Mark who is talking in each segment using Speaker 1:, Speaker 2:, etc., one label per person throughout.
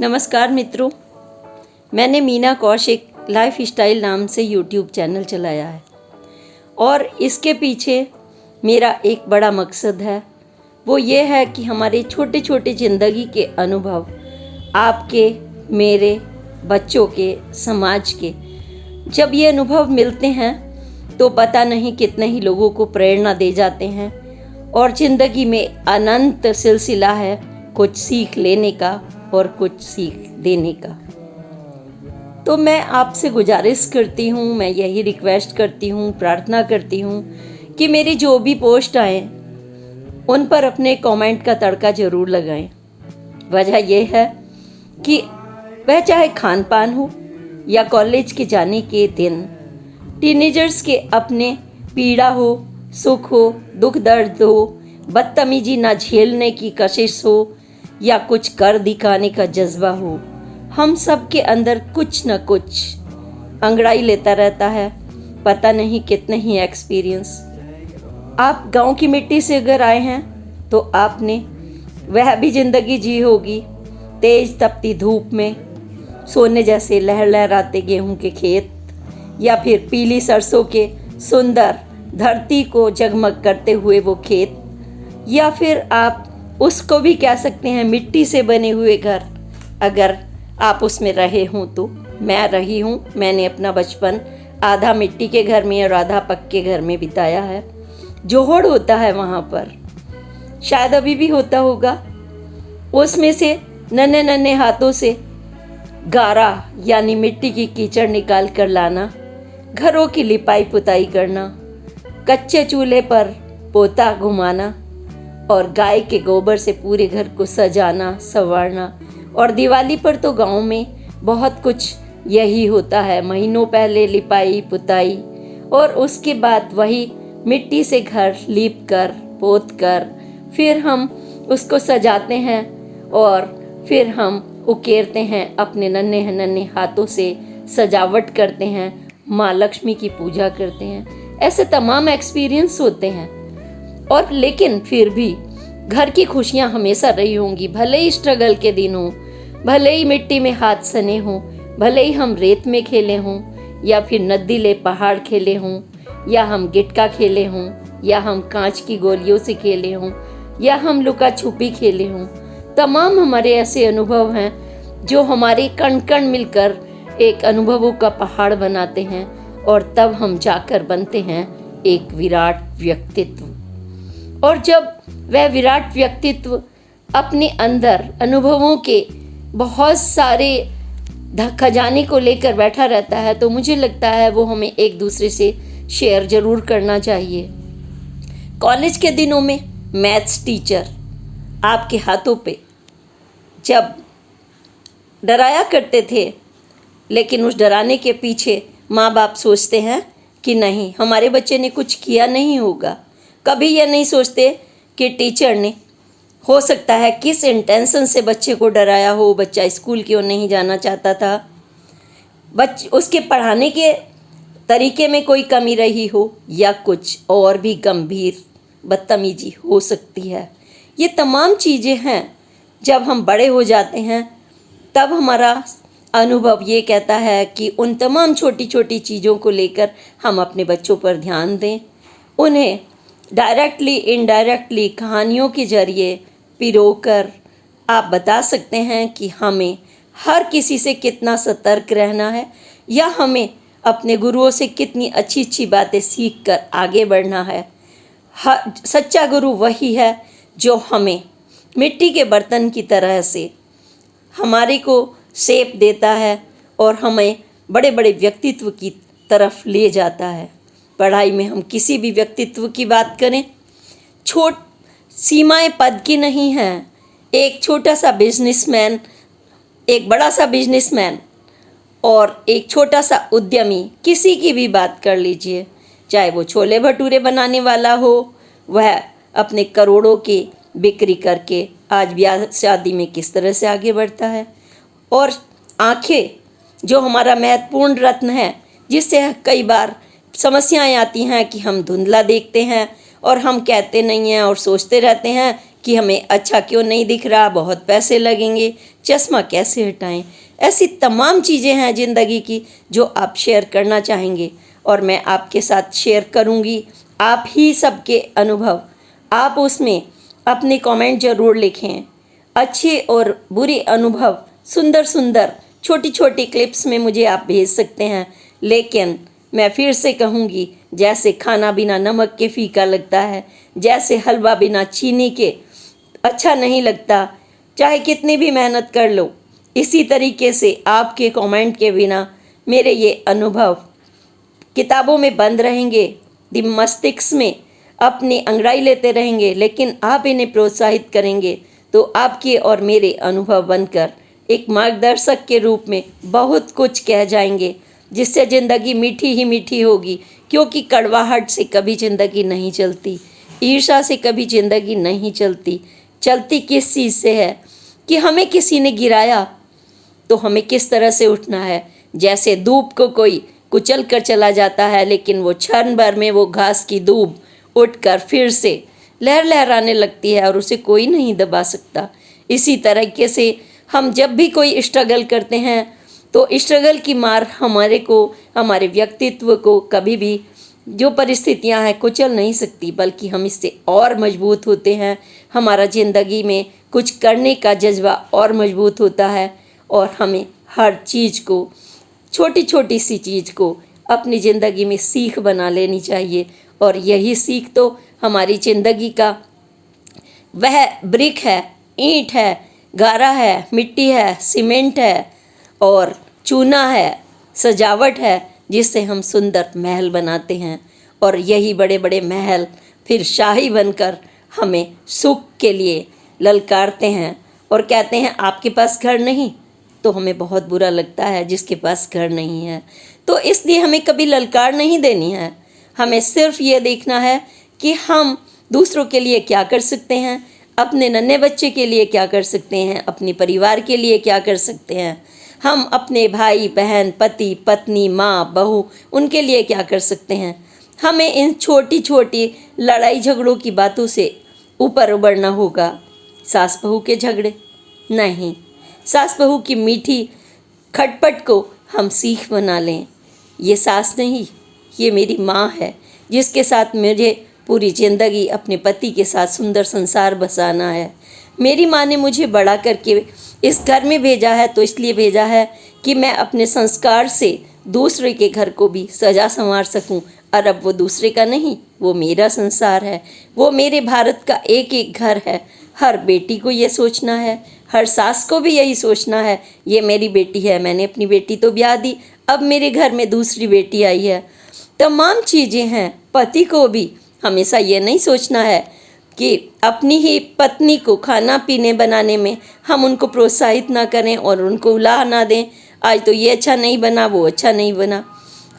Speaker 1: नमस्कार मित्रों, मैंने मीना कौशिक लाइफ स्टाइल नाम से यूट्यूब चैनल चलाया है और इसके पीछे मेरा एक बड़ा मकसद है। वो ये है कि हमारे छोटे छोटे ज़िंदगी के अनुभव आपके, मेरे, बच्चों के, समाज के, जब ये अनुभव मिलते हैं तो पता नहीं कितने ही लोगों को प्रेरणा दे जाते हैं और ज़िंदगी में अनंत सिलसिला है कुछ सीख लेने का और कुछ सीख देने का। तो मैं आपसे गुजारिश करती हूँ, मैं यही रिक्वेस्ट करती हूँ, प्रार्थना करती हूँ कि मेरी जो भी पोस्ट आए उन पर अपने कमेंट का तड़का ज़रूर लगाएं। वजह यह है कि वह चाहे खान पान हो या कॉलेज के जाने के दिन, टीनेजर्स के अपने पीड़ा हो, सुख हो, दुख दर्द हो, बदतमीजी ना झेलने की कशिश हो या कुछ कर दिखाने का जज्बा हो, हम सब के अंदर कुछ न कुछ अंगड़ाई लेता रहता है। पता नहीं कितने ही एक्सपीरियंस। आप गांव की मिट्टी से अगर आए हैं तो आपने वह भी ज़िंदगी जी होगी, तेज तपती धूप में, सोने जैसे लहर लहराते गेहूं के खेत, या फिर पीली सरसों के सुंदर धरती को जगमग करते हुए वो खेत, या फिर आप उसको भी कह सकते हैं मिट्टी से बने हुए घर। अगर आप उसमें रहे हों तो मैं रही हूँ। मैंने अपना बचपन आधा मिट्टी के घर में और आधा पक्के घर में बिताया है। जोहड़ होता है वहाँ पर, शायद अभी भी होता होगा। उसमें से नन्हे नन्हे हाथों से गारा यानी मिट्टी की कीचड़ निकाल कर लाना, घरों की लिपाई पुताई करना, कच्चे चूल्हे पर पोता घुमाना और गाय के गोबर से पूरे घर को सजाना संवारना। और दिवाली पर तो गांव में बहुत कुछ यही होता है। महीनों पहले लिपाई पुताई और उसके बाद वही मिट्टी से घर लीप कर पोत कर फिर हम उसको सजाते हैं और फिर हम उकेरते हैं, अपने नन्हे नन्हे हाथों से सजावट करते हैं, माँ लक्ष्मी की पूजा करते हैं। ऐसे तमाम एक्सपीरियंस होते हैं। और लेकिन फिर भी घर की खुशियाँ हमेशा रही होंगी, भले ही स्ट्रगल के दिन हों, भले ही मिट्टी में हाथ सने हों, भले ही हम रेत में खेले हों या फिर नदीले पहाड़ खेले हों, या हम गिटका खेले हों, या हम कांच की गोलियों से खेले हों, या हम लुका छुपी खेले हों। तमाम हमारे ऐसे अनुभव हैं जो हमारे कण कण मिलकर एक अनुभवों का पहाड़ बनाते हैं और तब हम जाकर बनते हैं एक विराट व्यक्तित्व। और जब वह विराट व्यक्तित्व अपने अंदर अनुभवों के बहुत सारे खजाने को लेकर बैठा रहता है तो मुझे लगता है वो हमें एक दूसरे से शेयर ज़रूर करना चाहिए। कॉलेज के दिनों में मैथ्स टीचर आपके हाथों पे जब डराया करते थे, लेकिन उस डराने के पीछे माँ बाप सोचते हैं कि नहीं, हमारे बच्चे ने कुछ किया नहीं होगा। कभी यह नहीं सोचते कि टीचर ने हो सकता है किस इंटेंशन से बच्चे को डराया हो, बच्चा स्कूल क्यों नहीं जाना चाहता था, उसके पढ़ाने के तरीके में कोई कमी रही हो, या कुछ और भी गंभीर बदतमीजी हो सकती है। ये तमाम चीज़ें हैं। जब हम बड़े हो जाते हैं तब हमारा अनुभव ये कहता है कि उन तमाम छोटी छोटी चीज़ों को लेकर हम अपने बच्चों पर ध्यान दें, उन्हें डायरेक्टली इनडायरेक्टली कहानियों के जरिए पिरोकर आप बता सकते हैं कि हमें हर किसी से कितना सतर्क रहना है, या हमें अपने गुरुओं से कितनी अच्छी अच्छी बातें सीख कर आगे बढ़ना है। सच्चा गुरु वही है जो हमें मिट्टी के बर्तन की तरह से हमारे को शेप देता है और हमें बड़े बड़े व्यक्तित्व की तरफ ले जाता है। पढ़ाई में हम किसी भी व्यक्तित्व की बात करें, सीमाएं पद की नहीं हैं। एक छोटा सा बिजनेसमैन, एक बड़ा सा बिजनेसमैन और एक छोटा सा उद्यमी, किसी की भी बात कर लीजिए, चाहे वो छोले भटूरे बनाने वाला हो, वह अपने करोड़ों की बिक्री करके आज ब्याह शादी में किस तरह से आगे बढ़ता है। और आँखें जो हमारा महत्वपूर्ण रत्न है, जिससे कई बार समस्याएं आती हैं कि हम धुंधला देखते हैं और हम कहते नहीं हैं और सोचते रहते हैं कि हमें अच्छा क्यों नहीं दिख रहा, बहुत पैसे लगेंगे, चश्मा कैसे हटाएं। ऐसी तमाम चीज़ें हैं ज़िंदगी की जो आप शेयर करना चाहेंगे और मैं आपके साथ शेयर करूंगी। आप ही सबके अनुभव, आप उसमें अपने कमेंट ज़रूर लिखें। अच्छे और बुरे अनुभव सुंदर सुंदर छोटी छोटी क्लिप्स में मुझे आप भेज सकते हैं। लेकिन मैं फिर से कहूँगी, जैसे खाना बिना नमक के फीका लगता है, जैसे हलवा बिना चीनी के अच्छा नहीं लगता, चाहे कितनी भी मेहनत कर लो, इसी तरीके से आपके कमेंट के बिना मेरे ये अनुभव किताबों में बंद रहेंगे, मस्तिष्क में अपनी अंगड़ाई लेते रहेंगे। लेकिन आप इन्हें प्रोत्साहित करेंगे तो आपके और मेरे अनुभव बनकर एक मार्गदर्शक के रूप में बहुत कुछ कह जाएंगे, जिससे ज़िंदगी मीठी ही मीठी होगी। क्योंकि कड़वाहट से कभी ज़िंदगी नहीं चलती, ईर्ष्या से कभी ज़िंदगी नहीं चलती। चलती किस चीज़ से है कि हमें किसी ने गिराया तो हमें किस तरह से उठना है। जैसे धूप को कोई कुचल कर चला जाता है, लेकिन वो क्षण भर में वो घास की धूप उठकर फिर से लहर लहराने लगती है और उसे कोई नहीं दबा सकता। इसी तरीके से हम जब भी कोई स्ट्रगल करते हैं तो स्ट्रगल की मार हमारे को, हमारे व्यक्तित्व को कभी भी जो परिस्थितियां हैं कुचल नहीं सकती, बल्कि हम इससे और मजबूत होते हैं। हमारा ज़िंदगी में कुछ करने का जज्बा और मजबूत होता है और हमें हर चीज़ को, छोटी छोटी सी चीज़ को अपनी ज़िंदगी में सीख बना लेनी चाहिए। और यही सीख तो हमारी ज़िंदगी का वह ब्रिक है, ईंट है, गारा है, मिट्टी है, सीमेंट है और चूना है, सजावट है, जिससे हम सुंदर महल बनाते हैं। और यही बड़े बड़े महल फिर शाही बनकर हमें सुख के लिए ललकारते हैं और कहते हैं आपके पास घर नहीं, तो हमें बहुत बुरा लगता है जिसके पास घर नहीं है। तो इसलिए हमें कभी ललकार नहीं देनी है, हमें सिर्फ ये देखना है कि हम दूसरों के लिए क्या कर सकते हैं, अपने नन्हे बच्चे के लिए क्या कर सकते हैं, अपने परिवार के लिए क्या कर सकते हैं, हम अपने भाई बहन, पति पत्नी, माँ बहू, उनके लिए क्या कर सकते हैं। हमें इन छोटी छोटी लड़ाई झगड़ों की बातों से ऊपर उबरना होगा। सास बहू के झगड़े नहीं, सास बहू की मीठी खटपट को हम सीख बना लें। ये सास नहीं, ये मेरी माँ है जिसके साथ मुझे पूरी ज़िंदगी अपने पति के साथ सुंदर संसार बसाना है। मेरी माँ ने मुझे बड़ा करके इस घर में भेजा है, तो इसलिए भेजा है कि मैं अपने संस्कार से दूसरे के घर को भी सजा संवार सकूं। और अब वो दूसरे का नहीं, वो मेरा संसार है, वो मेरे भारत का एक एक घर है। हर बेटी को ये सोचना है, हर सास को भी यही सोचना है, ये मेरी बेटी है, मैंने अपनी बेटी तो ब्याह दी, अब मेरे घर में दूसरी बेटी आई है। तमाम चीज़ें हैं। पति को भी हमेशा ये नहीं सोचना है कि अपनी ही पत्नी को खाना पीने बनाने में हम उनको प्रोत्साहित ना करें और उनको उलाह ना दें, आज तो ये अच्छा नहीं बना, वो अच्छा नहीं बना।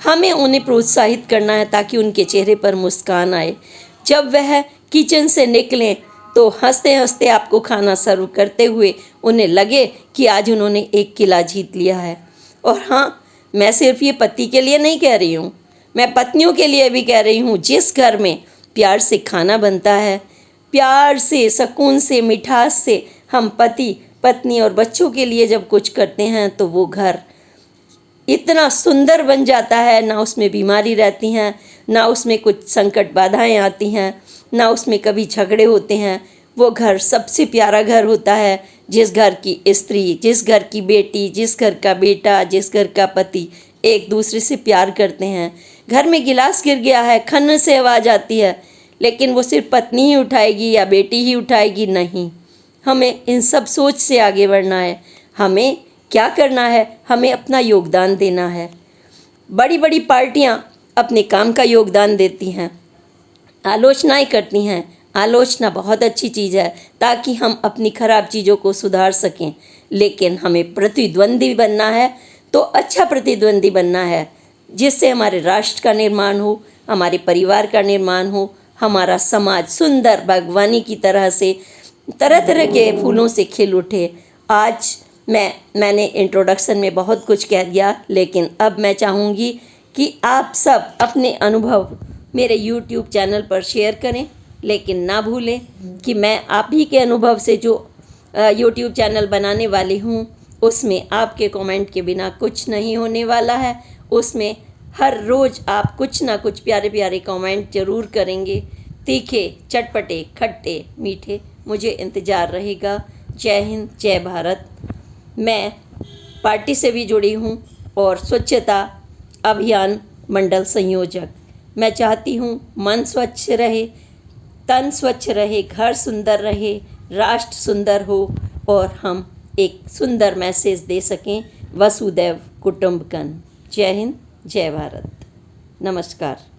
Speaker 1: हमें उन्हें प्रोत्साहित करना है ताकि उनके चेहरे पर मुस्कान आए। जब वह किचन से निकलें तो हंसते हंसते आपको खाना सर्व करते हुए उन्हें लगे कि आज उन्होंने एक किला जीत लिया है। और हाँ, मैं सिर्फ ये पति के लिए नहीं कह रही हूँ, मैं पत्नियों के लिए भी कह रही हूँ। जिस घर में प्यार से खाना बनता है, प्यार से, सुकून से, मिठास से हम पति पत्नी और बच्चों के लिए जब कुछ करते हैं तो वो घर इतना सुंदर बन जाता है। ना उसमें बीमारी रहती हैं, ना उसमें कुछ संकट बाधाएं आती हैं, ना उसमें कभी झगड़े होते हैं। वो घर सबसे प्यारा घर होता है जिस घर की स्त्री, जिस घर की बेटी, जिस घर का बेटा, जिस घर का पति एक दूसरे से प्यार करते हैं। घर में गिलास गिर गया है, खन्न से आवाज़ आती है, लेकिन वो सिर्फ पत्नी ही उठाएगी या बेटी ही उठाएगी, नहीं। हमें इन सब सोच से आगे बढ़ना है। हमें क्या करना है, हमें अपना योगदान देना है। बड़ी बड़ी पार्टियां अपने काम का योगदान देती हैं, आलोचनाएं करती हैं। आलोचना बहुत अच्छी चीज़ है ताकि हम अपनी खराब चीज़ों को सुधार सकें, लेकिन हमें प्रतिद्वंदी बनना है तो अच्छा प्रतिद्वंदी बनना है जिससे हमारे राष्ट्र का निर्माण हो, हमारे परिवार का निर्माण हो, हमारा समाज सुंदर बागवानी की तरह से तरह तरह के फूलों से खिल उठे। आज मैंने इंट्रोडक्शन में बहुत कुछ कह दिया, लेकिन अब मैं चाहूँगी कि आप सब अपने अनुभव मेरे YouTube चैनल पर शेयर करें, लेकिन ना भूलें कि मैं आप ही के अनुभव से जो यूट्यूब चैनल बनाने वाली हूँ उसमें आपके कमेंट के बिना कुछ नहीं होने वाला है। उसमें हर रोज़ आप कुछ ना कुछ प्यारे प्यारे कमेंट ज़रूर करेंगे, तीखे, चटपटे, खट्टे, मीठे। मुझे इंतज़ार रहेगा। जय हिंद, जय भारत। मैं पार्टी से भी जुड़ी हूँ और स्वच्छता अभियान मंडल संयोजक। मैं चाहती हूँ मन स्वच्छ रहे, तन स्वच्छ रहे, घर सुंदर रहे, राष्ट्र सुंदर हो और हम एक सुंदर मैसेज दे सकें, वसुदैव कुटुंबकम। जय हिंद, जय भारत। नमस्कार।